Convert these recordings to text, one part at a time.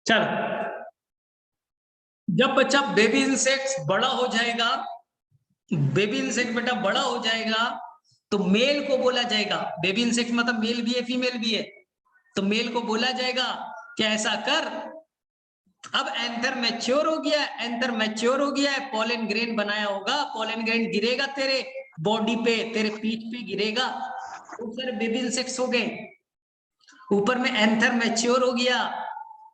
चलो, जब बच्चा बेबी इंसेक्ट बड़ा हो जाएगा, बेबी इंसेक्ट बेटा बड़ा हो जाएगा तो मेल को बोला जाएगा, बेबी इंसेक्ट मतलब मेल भी है फीमेल भी है, तो मेल को बोला जाएगा कि ऐसा कर। अब एंथर मैच्योर हो गया, एंथर मैच्योर हो गया है, पॉलन ग्रेन बनाया होगा, पॉलन ग्रेन गिरेगा तेरे बॉडी पे, तेरे पीठ पे गिरेगा, खूब सारे बेबी इंसेक्ट्स हो गए। ऊपर में एंथर मैच्योर हो गया,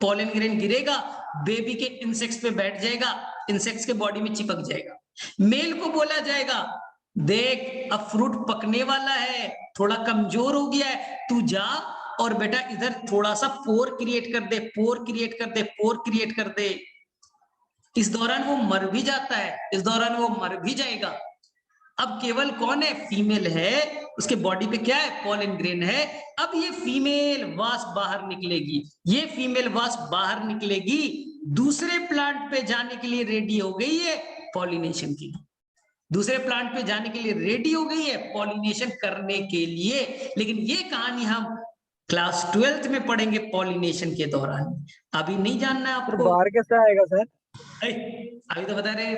पॉलन ग्रेन गिरेगा, बेबी के इंसेक्ट्स पे बैठ जाएगा, इंसेक्ट्स के बॉडी में चिपक जाएगा। मेल को बोला जाएगा देख अब फ्रूट पकने वाला है, थोड़ा कमजोर हो गया है, तू जा और बेटा इधर थोड़ा सा पोर क्रिएट कर दे, पोर क्रिएट कर दे, पोर क्रिएट कर दे। इस दौरान वो मर भी जाता है, इस दौरान वो मर भी जाएगा। अब केवल कौन है, फीमेल है, उसके बॉडी पे क्या है, पॉलन ग्रेन है। अब ये फीमेल वास्प बाहर निकलेगी, ये फीमेल वास्प बाहर निकलेगी, दूसरे प्लांट पे जाने के लिए रेडी हो गई है पॉलिनेशन की, दूसरे प्लांट पे जाने के लिए रेडी हो गई है पॉलिनेशन करने के लिए। लेकिन ये कहानी हम क्लास 12th में पढ़ेंगे पॉलिनेशन के दौरान, अभी नहीं जानना है आपको। बाहर कैसे आएगा सर? अभी तो बता रहे,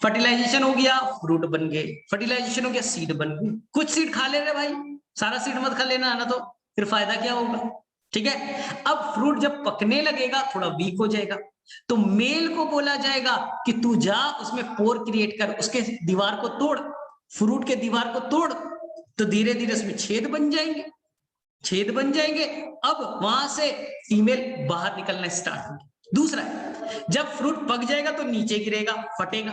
फर्टिलाइजेशन हो गया फ्रूट बन गए, फर्टिलाइजेशन हो गया सीड बन गए। कुछ सीड खा ले रहे भाई, सारा सीड मत खा लेना, ना तो फिर फायदा क्या होगा। ठीक है, अब फ्रूट जब पकने लगेगा थोड़ा वीक हो जाएगा, तो मेल को बोला जाएगा कि तू जा उसमें पोर क्रिएट कर, उसके दीवार को तोड़, फ्रूट के दीवार को तोड़, तो धीरे धीरे उसमें छेद बन जाएंगे, छेद बन जाएंगे। अब वहां से फीमेल बाहर निकलना स्टार्ट होगी। दूसरा, जब फ्रूट पक जाएगा तो नीचे गिरेगा, फटेगा,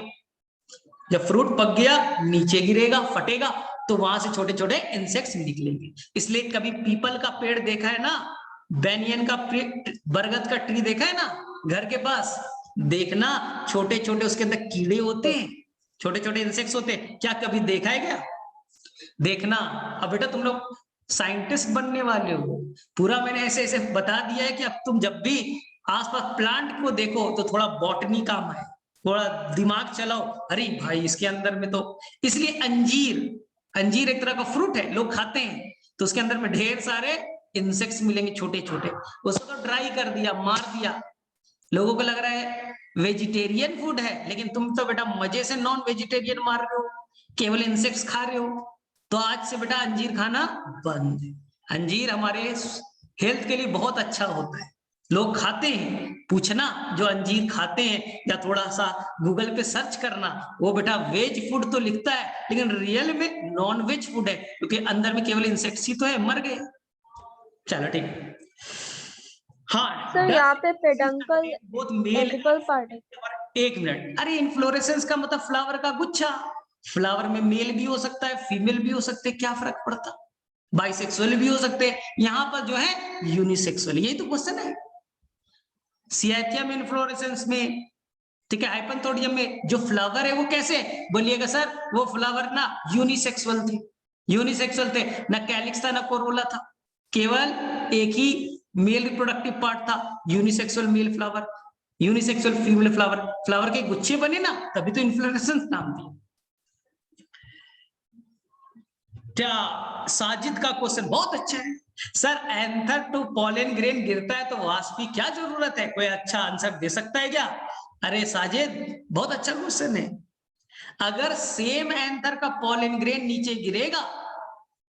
जब फ्रूट पक गया नीचे गिरेगा, फटेगा, तो वहां से छोटे छोटे इंसेक्ट्स निकलेंगे। इसलिए कभी पीपल का पेड़ देखा है ना, बैनियन का बरगद का ट्री देखा है ना घर के पास, देखना छोटे छोटे उसके अंदर कीड़े होते हैं, छोटे छोटे इंसेक्ट्स होते हैं, क्या कभी देखा है क्या? देखना। अब बेटा तुम लोग साइंटिस्ट बनने वाले हो, पूरा मैंने ऐसे ऐसे बता दिया है कि अब तुम जब भी आसपास प्लांट को देखो तो थोड़ा बॉटनी काम है, थोड़ा दिमाग चलाओ, अरे भाई इसके अंदर में तो, इसलिए अंजीर, अंजीर एक तरह का फ्रूट है, लोग खाते हैं, तो उसके अंदर में ढेर सारे इंसेक्ट्स मिलेंगे छोटे छोटे, उसको तो ड्राई कर दिया, मार दिया, लोगों को लग रहा है वेजिटेरियन फूड है, लेकिन तुम तो बेटा मजे से नॉन वेजिटेरियन मार रहे हो, केवल इंसेक्ट्स खा रहे हो। तो आज से बेटा अंजीर खाना बंद है। अंजीर हमारे हेल्थ के लिए बहुत अच्छा होता है, लोग खाते हैं, पूछना जो अंजीर खाते हैं या थोड़ा सा गूगल पे सर्च करना, वो बेटा वेज फूड तो लिखता है लेकिन रियल में नॉन वेज फूड है, क्योंकि अंदर में केवल इंसेक्ट्स ही तो है, मर गए। चलो ठीक है। हाँ सर यहाँ पे पेडंकल बहुत मेल एडिबल पार्ट है। एक मिनट, अरे इन्फ्लोरेसेंस का मतलब फ्लावर का गुच्छा, फ्लावर में मेल भी हो सकता है फीमेल भी हो सकते हैं, क्या फर्क पड़ता, बाइसेक्सुअल भी हो सकते हैं, यहाँ पर जो है यूनिसेक्सुअल, यही तो क्वेश्चन है। सियाथियम इन्फ्लोरेसेंस में, ठीक है, हाइपनथोडियम में जो फ्लावर है वो कैसे, बोलिएगा सर वो फ्लावर ना यूनिसेक्सुअल थे, यूनिसेक्सुअल थे, ना कैलिक्स था ना कोरोला था, केवल एक ही मेल रिप्रोडक्टिव पार्ट था, unisexual male flower, unisexual female flower, flower के गुच्छे बने ना तभी तो इन्फ्लोरेसेंस नाम दिया। क्या साजिद का क्वेश्चन बहुत अच्छा है, sir anther to pollen grain गिरता है तो वास्प की क्या जरूरत है, कोई अच्छा आंसर दे सकता है क्या? अरे साजिद बहुत अच्छा क्वेश्चन है, अगर सेम एंथर का पॉलन ग्रेन नीचे गिरेगा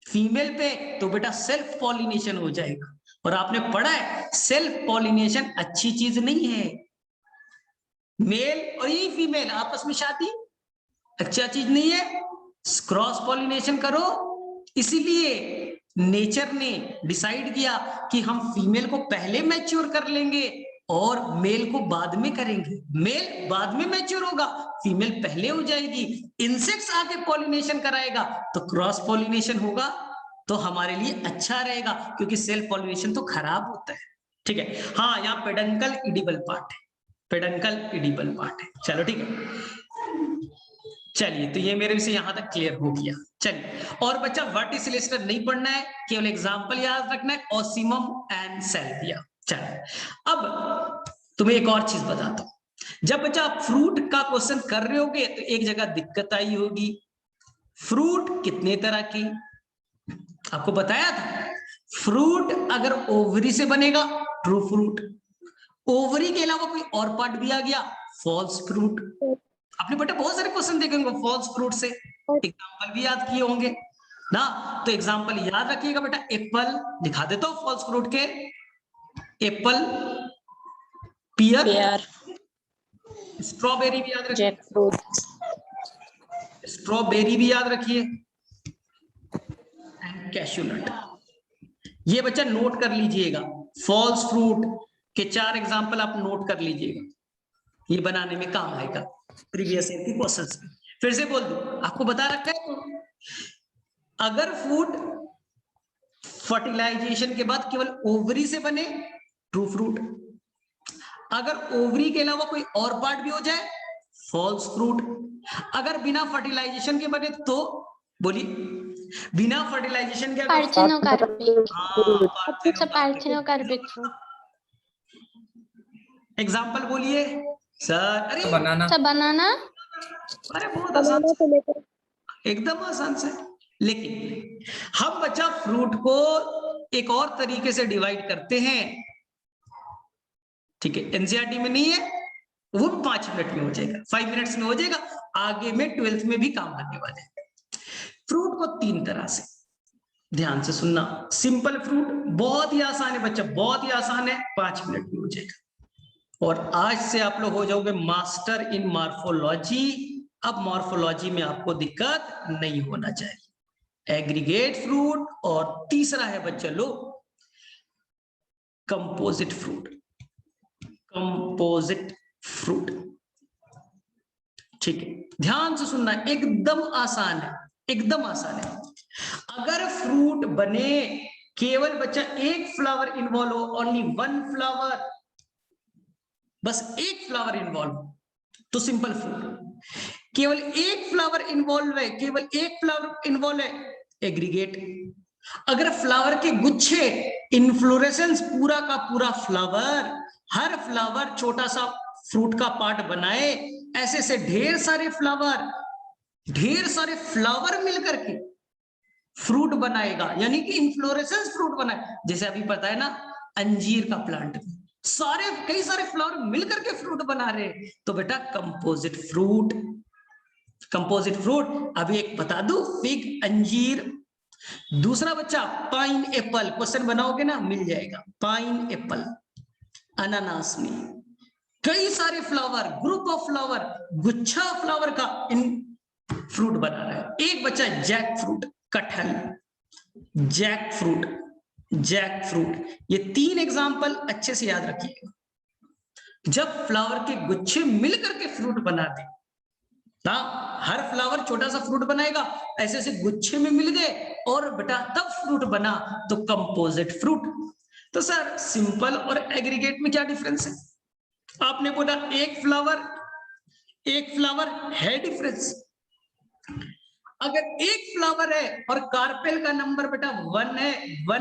फीमेल पे तो बेटा सेल्फ पॉलिनेशन हो जाएगा, और आपने पढ़ा है सेल्फ पॉलिनेशन अच्छी चीज नहीं है, मेल और ये फीमेल आपस में शादी अच्छा चीज नहीं है, क्रॉस पॉलिनेशन करो। इसीलिए नेचर ने डिसाइड किया कि हम फीमेल को पहले मैच्योर कर लेंगे और मेल को बाद में करेंगे, मेल बाद में मैच्योर होगा, फीमेल पहले हो जाएगी, इंसेक्ट्स आके पॉलिनेशन कराएगा तो क्रॉस पॉलिनेशन होगा, तो हमारे लिए अच्छा रहेगा, क्योंकि सेल्फ पॉलिनेशन तो खराब होता है। ठीक है, हाँ यहाँ पेडंकल इडिबल पार्ट है, पेडंकल इडिबल पार्ट है। चलो ठीक है, चलिए तो ये मेरे से यहां तक क्लियर हो गया। चलिए, और बच्चा वर्टिसिलेस्टर नहीं पढ़ना है, केवल एग्जांपल याद रखना है, ऑसिमम एंड सैल्विया। चलो अब तुम्हें एक और चीज बताता हूं, जब बच्चा फ्रूट का क्वेश्चन कर रहे होगे तो एक जगह दिक्कत आई होगी, फ्रूट कितने तरह की, आपको बताया था, फ्रूट अगर ओवरी से बनेगा ट्रू फ्रूट, ओवरी के अलावा कोई और पार्ट भी आ गया, फॉल्स फ्रूट। आपने बेटा बहुत सारे क्वेश्चन देखे होंगे फॉल्स फ्रूट से, एग्जाम्पल भी याद किए होंगे ना। तो एग्जाम्पल याद रखिएगा बेटा, एप्पल दिखा देता हूं फॉल्स फ्रूट के, एप्पल, पियर, स्ट्रॉबेरी भी याद रखिए, स्ट्रॉबेरी भी याद रखिए, एंड कैश्यू नट। ये बच्चा नोट कर लीजिएगा, फॉल्स फ्रूट के 4 एग्जाम्पल आप नोट कर लीजिएगा, ये बनाने में काम आएगा प्रीवियस ईयर की क्वेश्चंस में। फिर से बोल दूं, आपको बता रखा है अगर फूड फर्टिलाइजेशन के बाद केवल ओवरी से बने, ट्रू फ्रूट। अगर ओवरी के अलावा कोई और पार्ट भी हो जाए, फॉल्स फ्रूट। अगर बिना फर्टिलाइजेशन के बने तो बोलिए, बिना फर्टिलाइजेशन के एग्जाम्पल बोलिए सर। अरे बनाना, अरे बहुत आसान, एकदम आसान से। लेकिन हम बच्चा फ्रूट को एक और तरीके से डिवाइड करते हैं, ठीक है, एनसीईआरटी में नहीं है, वो 5 मिनट में हो जाएगा, 5 मिनट्स में हो जाएगा, आगे में 12th में भी काम आने वाले हैं। फ्रूट को 3 तरह से, ध्यान से सुनना। सिंपल फ्रूट बहुत ही आसान है बच्चा, बहुत ही आसान है, 5 मिनट में हो जाएगा। और आज से आप लोग हो जाओगे मास्टर इन मॉर्फोलॉजी। अब मॉर्फोलॉजी में आपको दिक्कत नहीं होना चाहिए। एग्रीगेट फ्रूट, और तीसरा है बच्चा लोग कंपोजिट फ्रूट, कंपोजिट फ्रूट, ठीक है, ध्यान से सुनना, एकदम आसान है, एकदम आसान है। अगर फ्रूट बने, केवल बच्चा एक फ्लावर इन्वॉल्व हो, ओनली 1 फ्लावर, बस एक फ्लावर इन्वॉल्व, तो सिंपल फ्रूट। केवल एक फ्लावर इन्वॉल्व है, केवल एक फ्लावर इन्वॉल्व है, एग्रीगेट। अगर फ्लावर के गुच्छे, इन्फ्लोरेसेंस पूरा का पूरा फ्लावर, हर फ्लावर छोटा सा फ्रूट का पार्ट बनाए, ऐसे से ढेर सारे फ्लावर मिलकर के फ्रूट बनाएगा, यानी कि इन्फ्लोरेसेंस फ्रूट बनाए। जैसे अभी पता है ना, अंजीर का प्लांट, कई सारे फ्लावर मिलकर के फ्रूट बना रहे हैं, तो बेटा कंपोजिट फ्रूट, कंपोजिट फ्रूट। अभी एक बता दूं, फिग, अंजीर। दूसरा बच्चा पाइन एप्पल, क्वेश्चन बनाओगे ना मिल जाएगा, पाइन एप्पल। अनानास में कई सारे फ्लावर, ग्रुप ऑफ फ्लावर, गुच्छा फ्लावर का इन फ्रूट बना रहा है। एक बच्चा जैक फ्रूट, कटहल, जैक फ्रूट, जैक फ्रूट। ये 3 एग्जाम्पल अच्छे से याद रखिएगा। जब फ्लावर के गुच्छे मिलकर के फ्रूट बना दे, ना हर फ्लावर छोटा सा फ्रूट बनाएगा, ऐसे ऐसे गुच्छे में मिल गए और बेटा तब फ्रूट बना, तो कंपोजिट फ्रूट। तो सर सिंपल और एग्रीगेट में क्या डिफरेंस है? आपने बोला एक फ्लावर है डिफरेंस। अगर एक फ्लावर है और कार्पेल का नंबर बेटा 1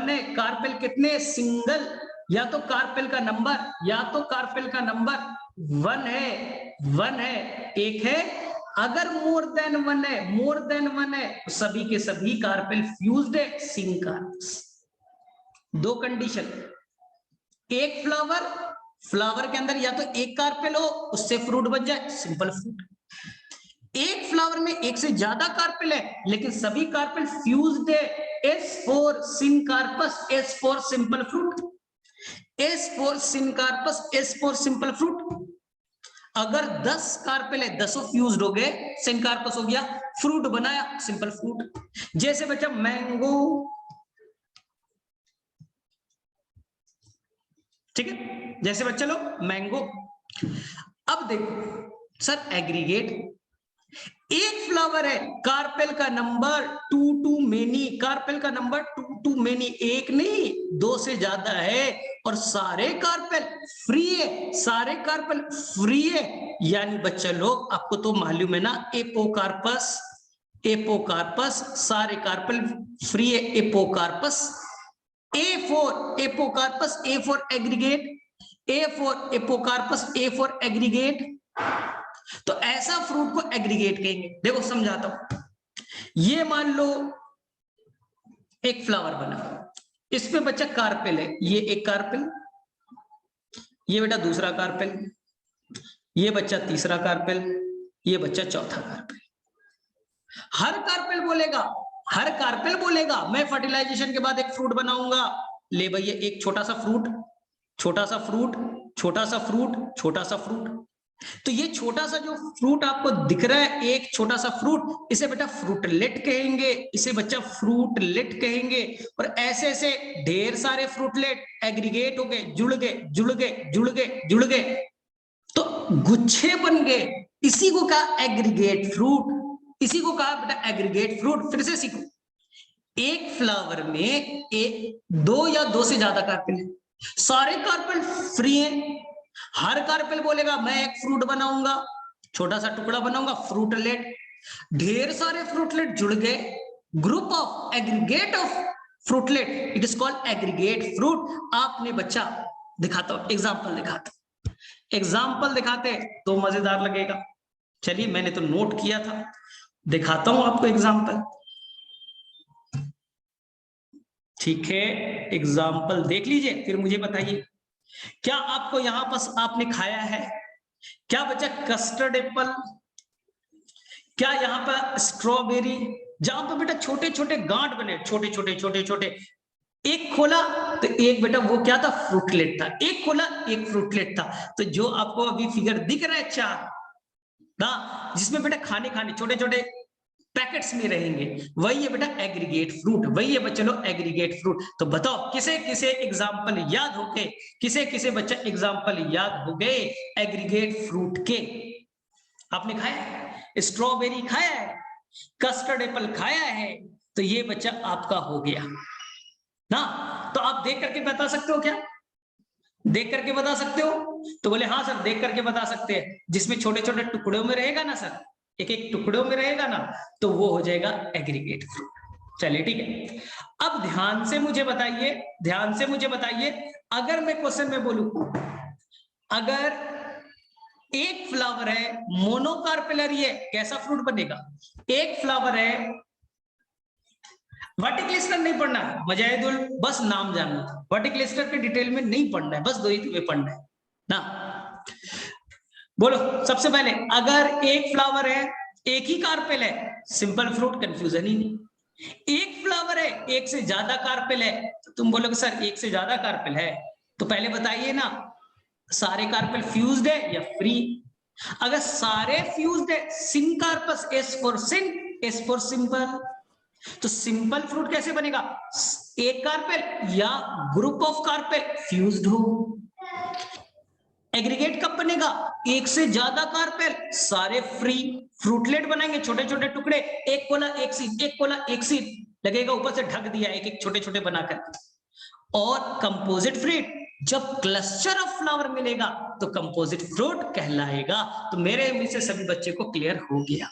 है, कार्पेल कितने, सिंगल, या तो कार्पेल का नंबर 1 है, एक है। अगर मोर देन वन है, तो सभी के सभी कार्पेल फ्यूज्ड है, सिंक कार्पस। 2 कंडीशन, एक फ्लावर के अंदर या तो एक कार्पेल हो, उससे फ्रूट बन जाए, सिंपल फ्रूट। एक फ्लावर में एक से ज्यादा कार्पेल है, लेकिन सभी कार्पेल फ्यूज्ड है, S for syncarpous, S for simple fruit, S for syncarpous, S for simple fruit. अगर 10 कार्पेल है, 10 फ्यूज्ड हो गए, सिनकार्पस हो गया, फ्रूट बनाया, सिंपल फ्रूट। जैसे बच्चा मैंगो, ठीक है, जैसे बच्चा लो मैंगो। अब देखो सर एग्रीगेट, एक फ्लावर है, कार्पेल का नंबर 2 टू मेनी, कार्पेल का नंबर 2 टू मेनी, एक नहीं 2 से ज्यादा है, और सारे कार्पेल फ्री है, यानी बच्चा लोग आपको तो मालूम है ना, एपोकार्पस, सारे कार्पेल फ्री है, apocarpous. A for apocarpous, A for aggregate, A for apocarpous, A for aggregate. तो ऐसा फ्रूट को एग्रीगेट कहेंगे। देखो समझाता हूं, ये मान लो एक फ्लावर बना, इसमें बच्चा कार्पेल है, ये एक कार्पेल, ये बेटा दूसरा कार्पेल, ये बच्चा तीसरा कार्पेल, ये बच्चा चौथा कार्पेल। हर कार्पेल बोलेगा, हर कार्पेल बोलेगा मैं फर्टिलाइजेशन के बाद एक फ्रूट बनाऊंगा। ले भैया एक छोटा सा फ्रूट, छोटा सा फ्रूट, छोटा सा फ्रूट, छोटा सा फ्रूट। तो ये छोटा सा जो फ्रूट आपको दिख रहा है, एक छोटा सा फ्रूट, इसे बेटा फ्रूटलेट कहेंगे, इसे बच्चा फ्रूटलेट कहेंगे। और ऐसे ऐसे ढेर सारे फ्रूटलेट एग्रीगेट हो गए, जुड़ गए, जुड़ गए, जुड़ गए, जुड़ गए, तो गुच्छे बन गए। इसी को कहा एग्रीगेट फ्रूट, इसी को कहा बेटा एग्रीगेट फ्रूट। फिर से सीखो, एक फ्लावर में एक, दो या दो से ज्यादा कार्पेल है, सारे कार्पेल फ्री हैं। हर कार्पेल बोलेगा मैं एक फ्रूट बनाऊंगा, छोटा सा टुकड़ा बनाऊंगा, फ्रूटलेट। ढेर सारे फ्रूटलेट जुड़ गए, group of aggregate of fruitlet, it is called aggregate fruit. आपने बच्चा दिखाता हूं, एग्जाम्पल दिखाता हूं, एग्जाम्पल दिखाते तो मजेदार लगेगा। चलिए मैंने तो नोट किया था, दिखाता हूं आपको एग्जाम्पल। ठीक है, एग्जाम्पल देख लीजिए, फिर मुझे बताइए क्या आपको यहां पर आपने खाया है क्या बच्चा कस्टर्ड एप्पल, क्या यहाँ पर स्ट्रॉबेरी, जहां पर बेटा छोटे छोटे गांठ बने, छोटे छोटे छोटे छोटे। एक खोला तो एक बेटा वो क्या था, फ्रूटलेट था। एक खोला एक फ्रूटलेट था। तो जो आपको अभी फिगर दिख रहा है चार ना, जिसमें बेटा खाने खाने छोटे छोटे पैकेट्स में रहेंगे, वही है बेटा एग्रीगेट फ्रूट, वही है बच्चे लोग एग्रीगेट फ्रूट। तो बताओ किसे किसे एग्जाम्पल याद हो गए, किसे किसे बच्चा एग्जाम्पल याद हो गए एग्रीगेट फ्रूट के? आपने खाया है, स्ट्रॉबेरी खाया है, कस्टर्ड एप्पल खाया है, तो ये बच्चा आपका हो गया ना। तो आप देख करके बता सकते हो क्या, देख करके बता सकते हो? तो बोले हाँ सर देख करके बता सकते हैं। जिसमें छोटे छोटे टुकड़ों में रहेगा ना सर, एक एक टुकड़ों में रहेगा ना, तो वो हो जाएगा एग्रीगेट फ्रूट। चलिए ठीक है, अब ध्यान से मुझे बताइए, ध्यान से मुझे बताइए, अगर मैं क्वेश्चन में बोलूं, अगर एक फ्लावर है मोनोकार्पेलरी है, कैसा फ्रूट बनेगा? एक फ्लावर है, वर्टिक्लिस्टर नहीं पढ़ना है मजाहिदुल, बस नाम जानना था, वर्टिक्लिस्टर के डिटेल में नहीं पढ़ना है, बस दो ही तुम्हें पढ़ना है ना। बोलो सबसे पहले, अगर एक फ्लावर है एक ही कार्पेल है, सिंपल फ्रूट, कंफ्यूजन ही नहीं। एक फ्लावर है एक से ज्यादा कार्पेल है, तो तुम बोलोगे सर एक से ज्यादा कार्पेल है, तो पहले बताइए ना सारे कार्पेल फ्यूज्ड है या फ्री? अगर सारे फ्यूज्ड है, syncarpous, S for sync, S for simple, तो सिंपल फ्रूट कैसे बनेगा? एक कार्पेल या ग्रुप ऑफ कार्पेल फ्यूज्ड हो। एग्रीगेट कब बनेगा? एक से ज्यादा कार्पेल, सारे फ्री, फ्रूटलेट बनाएंगे छोटे छोटे टुकड़े, एक कोला एक सीड, एक कोला एक सीड लगेगा, ऊपर से ढक दिया एक एक छोटे छोटे बनाकर। और कंपोजिट फ्रूट, जब क्लस्टर ऑफ फ्लावर मिलेगा तो कंपोजिट फ्रूट कहलाएगा। तो मेरे मुंह से सभी बच्चे को क्लियर हो गया।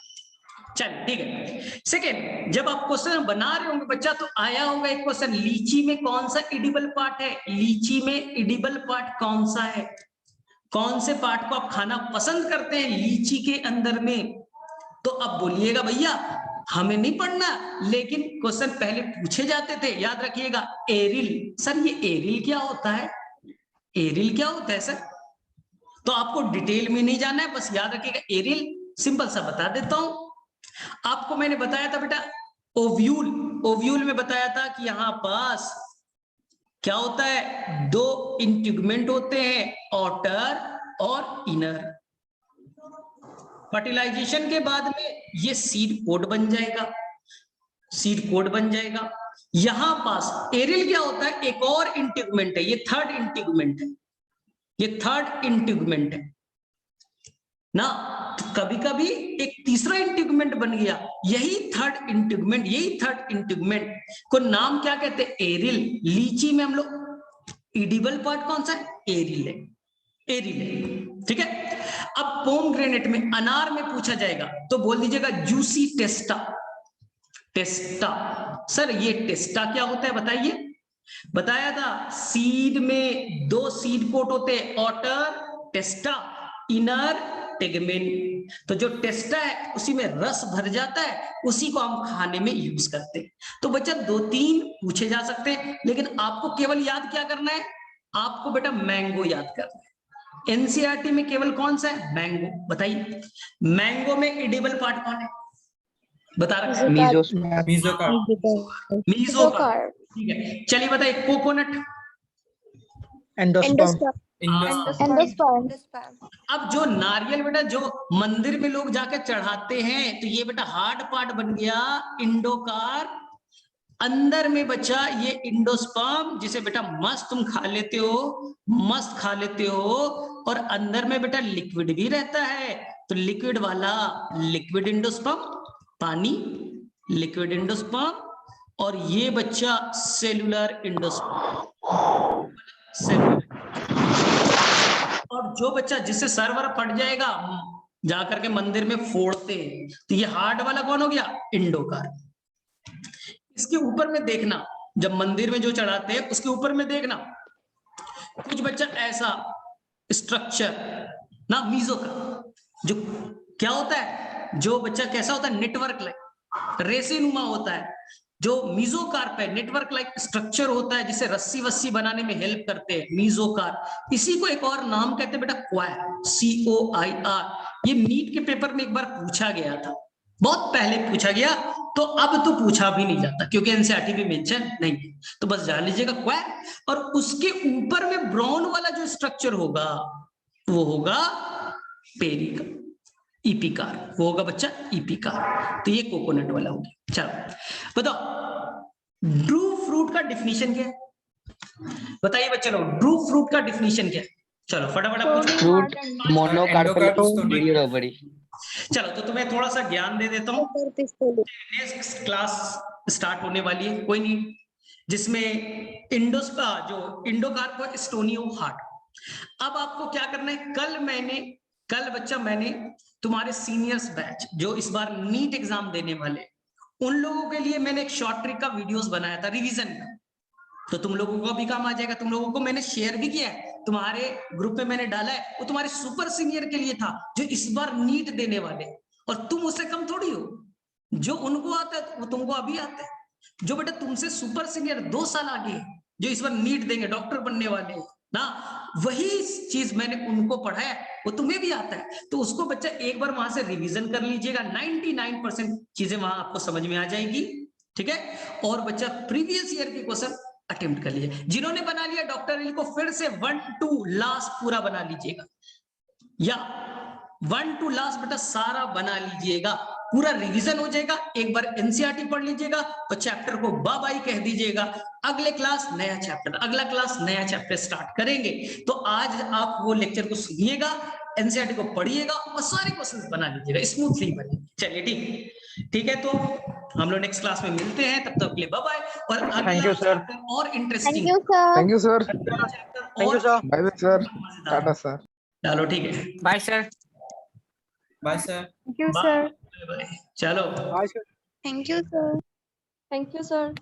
चल ठीक है। सेकेंड, जब आप क्वेश्चन बना रहे होंगे बच्चा, तो आया होगा एक क्वेश्चन, लीची में कौन सा एडिबल पार्ट है? लीची में एडिबल पार्ट कौन सा है? कौन से पार्ट को आप खाना पसंद करते हैं लीची के अंदर में? तो अब बोलिएगा भैया हमें नहीं पढ़ना, लेकिन क्वेश्चन पहले पूछे जाते थे, याद रखिएगा। एरिल, सर ये एरिल क्या होता है? एरिल क्या होता है सर? तो आपको डिटेल में नहीं जाना है, बस याद रखिएगा एरिल, सिंपल सा बता देता हूं। आपको मैंने बताया था बेटा ओव्यूल, ओव्यूल में बताया था कि यहां पास क्या होता है, दो इंटीग्यूमेंट होते हैं, आउटर और इनर। फर्टिलाइजेशन के बाद में ये सीड कोड बन जाएगा, सीड कोड बन जाएगा। यहां पास एरिल क्या होता है, एक और इंटीग्यूमेंट है, ये थर्ड इंटीग्यूमेंट है, ये थर्ड इंटीग्यूमेंट है ना। तो कभी कभी एक तीसरा इंटीग्यूमेंट बन गया, यही थर्ड इंटीग्यूमेंट, यही थर्ड इंटीग्यूमेंट को नाम क्या कहते हैं? एरिल। लीची में हम लोग एडिबल पार्ट कौन सा है? एरिल है, एरिल है, ठीक है। अब पोमग्रेनेट में, अनार में पूछा जाएगा तो बोल दीजिएगा जूसी टेस्टा, टेस्टा। सर ये टेस्टा क्या होता है बताइए? बताया था सीड में दो सीड कोट होते हैं, आउटर टेस्टा, इनर टेगमेन। तो जो टेस्टा है उसी में रस भर जाता है, उसी को हम खाने में यूज करते हैं। तो बच्चा दो तीन पूछे जा सकते हैं, लेकिन आपको केवल याद क्या करना है? आपको बेटा मैंगो याद करना है। एनसीईआरटी में केवल कौन सा है? मैंगो। बताइए मैंगो में एडिबल पार्ट कौन है? बता रखा है मीजोकार्प। ठीक है, चलिए बताइए कोकोनट। एंडोस्पर्म। अब जो नारियल बेटा जो मंदिर में लोग जाके चढ़ाते हैं, तो ये बेटा हार्ड पार्ट बन गया इंडोकार्प। अंदर में बचा ये इंडोस्पर्म, जिसे बेटा मस्त तुम खा लेते हो, मस्त खा लेते हो। और अंदर में बेटा लिक्विड भी रहता है, तो लिक्विड वाला लिक्विड इंडोस्पर्म, पानी लिक्विड इंडोस्पर्म। और ये बच्चा सेलुलर इंडोस्पर्म, सेलुलर। और जो बच्चा जिससे सर्वर फट जाएगा जाकर के मंदिर में फोड़ते, तो ये हार्ड वाला कौन हो गया? इंडोकार्प। इसके ऊपर में देखना, जब मंदिर में जो चढ़ाते हैं उसके ऊपर में देखना कुछ बच्चा ऐसा स्ट्रक्चर ना मीजोकार्प, जो क्या होता है, जो बच्चा कैसा होता है? नेटवर्क लाइक रेसेनुमा होता है। जो मीजोकार्प है नेटवर्क लाइक स्ट्रक्चर होता है, जिसे रस्सी वस्सी बनाने में हेल्प करते हैं मीजोकार्प। इसी को एक और नाम कहते हैं बेटा क्वायर, COIR। ये नीट के पेपर में एक बार पूछा गया था, बहुत पहले पूछा गया, तो अब तो पूछा भी नहीं जाता क्योंकि एनसीईआरटी में मेंशन नहीं है। तो बस जान लीजिएगा क्वायर। और उसके ऊपर में ब्राउन वाला जो स्ट्रक्चर होगा वो होगा पेरिका, इपिकार, वो होगा बच्चा इपिकार। तो ये कोकोनट वाला हो गया। चलो बताओ ड्रू फ्रूट का डिफिनीशन क्या है? बताइए बच्चे लोग, ड्रू फ्रूट का डिफिनीशन क्या है? चलो फटाफट पूछो। फ्रूट मोनोकार्पल। चलो तो तुम्हें थोड़ा सा ज्ञान दे देता हूँ। नेक्स्ट क्लास स्टार्ट होने वाली है, कोई नहीं, जिसमें जो इंडोकार्प स्टोनियो हार्ट। अब आपको क्या करना है, कल बच्चा मैंने तुम्हारे सीनियर्स बैच जो इस बार नीट एग्जाम देने वाले, उन लोगों के लिए मैंने एक शॉर्ट ट्रिक का वीडियोस बनाया था रिवीजन का, तो तुम लोगों को भी काम आ जाएगा। तुम लोगों को मैंने शेयर भी किया है, तुम्हारे ग्रुप में मैंने डाला है, वो तुम्हारे सुपर सीनियर के लिए था जो इस बार नीट देने वाले, और तुम उससे कम थोड़ी हो। जो उनको आता है वो तुमको अभी आता है। जो बेटा तुमसे सुपर सीनियर 2 साल आगे जो इस बार नीट देंगे, डॉक्टर बनने वाले ना, वही चीज मैंने उनको पढ़ाया, वो तुम्हें भी आता है। तो उसको बच्चा एक बार वहां से रिवीजन कर लीजिएगा, 99% चीजें वहां आपको समझ में आ जाएगी। ठीक है, और बच्चा प्रीवियस ईयर के क्वेश्चन अटेम्प्ट कर लीजिए। जिन्होंने बना लिया डॉक्टर अनिल को फिर से 1 to लास्ट पूरा बना लीजिएगा, या 1 to लास्ट बेटा सारा बना लीजिएगा, पूरा रिवीजन हो जाएगा। एक बार एनसीईआरटी पढ़ लीजिएगा और चैप्टर को बाय बाय कह दीजिएगा। अगले क्लास नया चैप्टर, अगला क्लास नया चैप्टर स्टार्ट करेंगे। तो आज आप वो लेक्चर को सुनिएगा, एनसीईआरटी को पढ़िएगा और सारे क्वेश्चंस बना लीजिएगा, स्मूथली बने। चलिए ठीक है, तो हम लोग नेक्स्ट क्लास में मिलते हैं, तब तक के लिए बाय बाय। और अगला चैप्टर और interesting, thank you sir. Bye bye sir, tata sir. चलो ठीक है, बाय सर। Bye sir. चलो bye sir. Thank you sir.